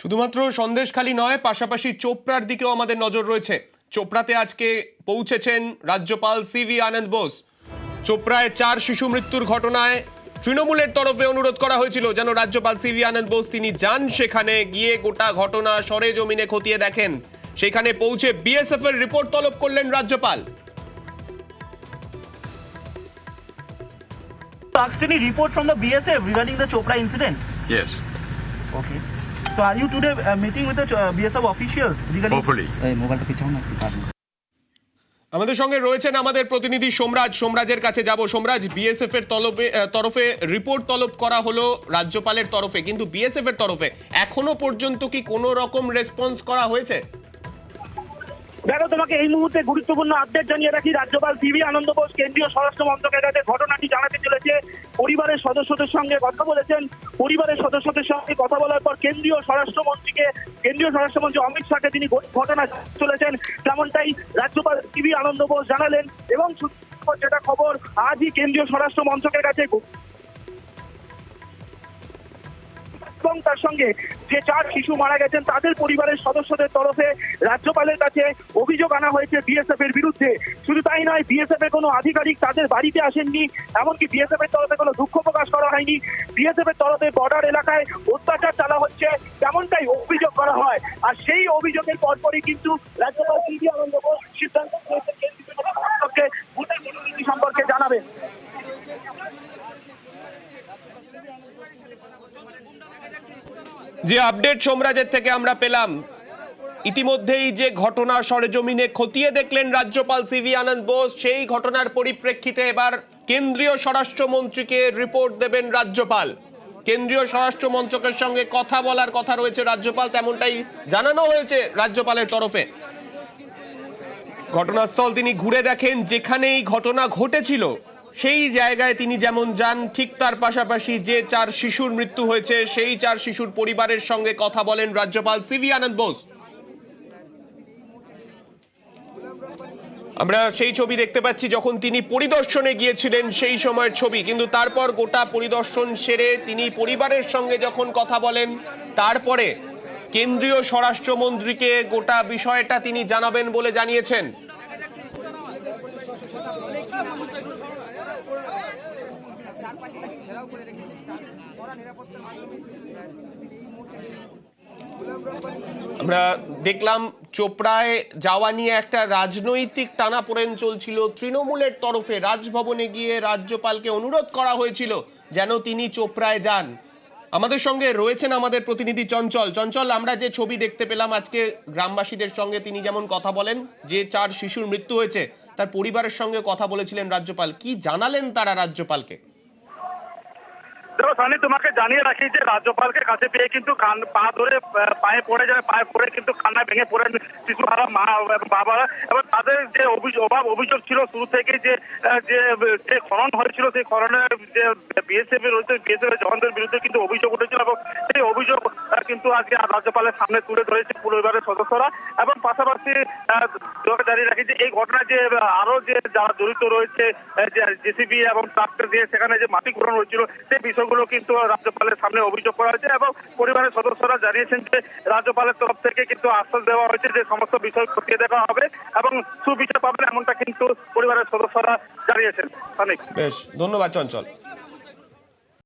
শুধুমাত্র সন্দেশখালী নয়, পাশাপাশি চোপড়ার দিকেও আমাদের নজর রয়েছে। চোপড়াতে আজকে পৌঁছেছেন রাজ্যপাল সিভি আনন্দ বোস। চোপড়ায় 4 শিশু মৃত্যুর ঘটনায় তৃণমূলের তরফে অনুরোধ করা হয়েছিল যেন রাজ্যপাল সিভি আনন্দ বোস তিনি যান, সেখানে গিয়ে গোটা ঘটনা সরেজমিনে খতিয়ে দেখেন। সেখানে পৌঁছে বিএসএফ এর রিপোর্ট তলব করলেন রাজ্যপাল। Asked any report from the BSF regarding the Chopra incident? Yes, Okay. So are you today meeting with the BSF officials regarding? hopefully. আমাদের সঙ্গে রয়েছেন আমাদের প্রতিনিধি সোমরাজ। সোমরাজের কাছে যাব। সোমরাজ, বিএসএফ এর তরফে রিপোর্ট তলব করা হলো রাজ্যপালের তরফে, কিন্তু বিএসএফ এর তরফে এখনো পর্যন্ত কি কোনো রকম রেসপন্স করা হয়েছে? দেখো, তোমাকে এই মুহূর্তে গুরুত্বপূর্ণ আপডেট জানিয়ে রাখি। রাজ্যপাল সিভি আনন্দ বোস কেন্দ্রীয় স্বরাষ্ট্র মন্ত্রকের কাছে ঘটনাটি জানাতে চলেছে। পরিবারের সদস্যদের সঙ্গে কথা বলেছেন। পরিবারের সদস্যদের সঙ্গে কথা বলার পর কেন্দ্রীয় স্বরাষ্ট্রমন্ত্রী অমিত শাহকে তিনি ঘটনা চলেছেন তেমনটাই রাজ্যপাল সিভি আনন্দ বোস জানালেন। এবং যেটা খবর, আজই কেন্দ্রীয় স্বরাষ্ট্র মন্ত্রকের কাছে এবং তার সঙ্গে যে 4 শিশু মারা গেছেন তাদের পরিবারের সদস্যদের তরফে রাজ্যপালের কাছে অভিযোগ আনা হয়েছে বিএসএফ এর বিরুদ্ধে। শুধু তাই নয়, বিএসএফ এর কোনো আধিকারিক তাদের বাড়িতে আসেননি, এমনকি বিএসএফ এর তরফে কোনো দুঃখ প্রকাশ করা হয়নি। বিএসএফ এর তরফে বর্ডার এলাকায় অত্যাচার চালা হচ্ছে তেমনটাই অভিযোগ করা হয়। আর সেই অভিযোগের পরপরই কিন্তু রাজ্যপাল সিভি আনন্দ বোস সিদ্ধান্ত নিয়েছেন কেন্দ্রীয় সম্পর্কে জানাবেন। যে আপডেট সোমরাজের থেকে আমরা পেলাম, ইতিমধ্যেই যে ঘটনা সরেজমিনে খতিয়ে দেখলেন রাজ্যপাল সিভি আনন্দ বোস, সেই ঘটনার পরিপ্রেক্ষিতে এবার কেন্দ্রীয় স্বরাষ্ট্রমন্ত্রীকে রিপোর্ট দেবেন রাজ্যপাল। কেন্দ্রীয় স্বরাষ্ট্র মন্ত্রকের সঙ্গে কথা বলার কথা রয়েছে রাজ্যপাল, তেমনটাই জানানো হয়েছে রাজ্যপালের তরফে। ঘটনাস্থল তিনি ঘুরে দেখেন, যেখানেই ঘটনা ঘটেছিল সেই জায়গায় তিনি যেমন যান, ঠিক তার পাশাপাশি যে 4 শিশুর মৃত্যু হয়েছে সেই 4 শিশুর পরিবারের সঙ্গে কথা বলেন রাজ্যপাল সিভি আনন্দ বোস। আমরা সেই ছবি দেখতে পাচ্ছি যখন তিনি পরিদর্শনে গিয়েছিলেন সেই সময়ের ছবি, কিন্তু তারপর গোটা পরিদর্শন সেরে তিনি পরিবারের সঙ্গে যখন কথা বলেন, তারপরে কেন্দ্রীয় স্বরাষ্ট্রমন্ত্রীকে গোটা বিষয়টা তিনি জানাবেন বলে জানিয়েছেন। আমরা দেখলাম চোপড়ায় যাওয়া নিয়ে একটা রাজনৈতিক টানাপোড়েন চলছিল। তৃণমূলের তরফে রাজভবনে গিয়ে রাজ্যপালকে অনুরোধ করা হয়েছিল যেন তিনি চোপড়ায় যান। আমাদের সঙ্গে রয়েছেন আমাদের প্রতিনিধি চঞ্চল। চঞ্চল, আমরা যে ছবি দেখতে পেলাম আজকে, গ্রামবাসীদের সঙ্গে তিনি যেমন কথা বলেন, যে 4 শিশুর মৃত্যু হয়েছে তার পরিবারের সঙ্গে কথা বলেছিলেন রাজ্যপাল, কি জানালেন তারা রাজ্যপালকে? দেখো সানি, তোমাকে জানিয়ে রাখি যে রাজ্যপালকে কাছে পেয়ে কিন্তু পা ধরে পায়ে পড়ে কিন্তু কান্নায় ভেঙে পড়েন শিশুহারা মা এবং বাবারা। এবং তাদের যে অভিযোগ ছিল শুরু থেকে, যে খনন হয়েছিল সেই খননের যে বিএসএফ রয়েছে, বিএসএফ এর জওয়ানদের বিরুদ্ধে কিন্তু অভিযোগ উঠেছিল এবং সেই অভিযোগ কিন্তু আজকে রাজ্যপালের সামনে তুলে ধরেছে পরিবারের সদস্যরা। এবং পাশাপাশি জানিয়ে রাখি যে এই ঘটনায় যে আরো যে যারা জড়িত রয়েছে, জেসিবি এবং ট্রাক্টর দিয়ে সেখানে যে মাটি খনন হয়েছিল সেই বিষয়গুলো কিন্তু রাজ্যপালের সামনে অভিযোগ করা হয়েছে। এবং পরিবারের সদস্যরা জানিয়েছেন যে রাজ্যপালের তরফ থেকে কিন্তু আশ্বাস দেওয়া হয়েছে যে সমস্ত বিষয় খতিয়ে দেখা হবে এবং সুবিচার পাবেন, এমনটা কিন্তু পরিবারের সদস্যরা জানিয়েছেন। বেশ, ধন্যবাদ চঞ্চল।